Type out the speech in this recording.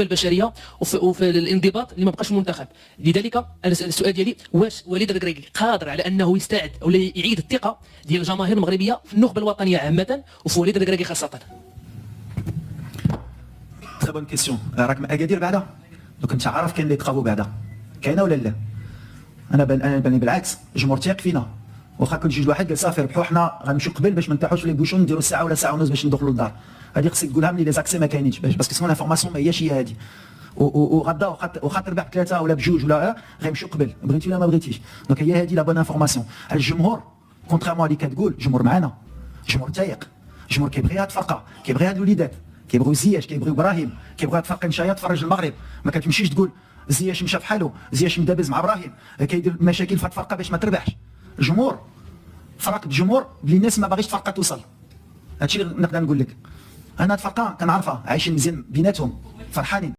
البشريه وفي الانضباط اللي ما بقاش منتخب. لذلك السؤال ديالي، واش وليد الركراكي قادر على انه يستعد ولا يعيد الثقه ديال الجماهير المغربيه في النخبه الوطنيه عامه وفي وليد الركراكي خاصه؟ تري بون كيسيون. راك من اكادير بعدا؟ دوك انت عارف كاين اللي تخافوا بعدا، كاينه ولا لا؟ انا باني بالعكس، الجمهور تيق فينا. واخا كنت جوج واحد قال صافي ربحوا، حنا غنمشيو قبل باش ما نتاحوش في لي بوشون، نديروا ساعه ولا ساعه ونص باش ندخلوا للدار. هذه خصك تقولها ملي لي زاكسي ما كاينينش، باسكو سون انفورماسيون ما هياش هي هذه. وغدا واخا تربح بثلاثه ولا بجوج ولا غيمشيو قبل، بغيتي ولا ما بغيتيش. دونك هي هذه لا بون انفورماسيون. الجمهور كونتريمون اللي كتقول، الجمهور معنا، الجمهور تايق، الجمهور كيبغي هاد الفرقه، كيبغي هاد الوليدات، كيبغيو زياش، كيبغيو ابراهيم، كيبغيو هاد الفرقه مشايه تفرج المغرب. ما كتمشيش تقول زياش مشى بحالو، زياش مدابز مع ابراهيم، كيدير مشاكل في هاد الفرقه باش ما تربحش. الجمهور فرق الجمهور بلي الناس ما باغيش الفرقه توصل. هادشي اللي نقدر نقول لك. انا هاد الفرقه كنعرفها، عايشين مزيان بيناتهم، فرحانين.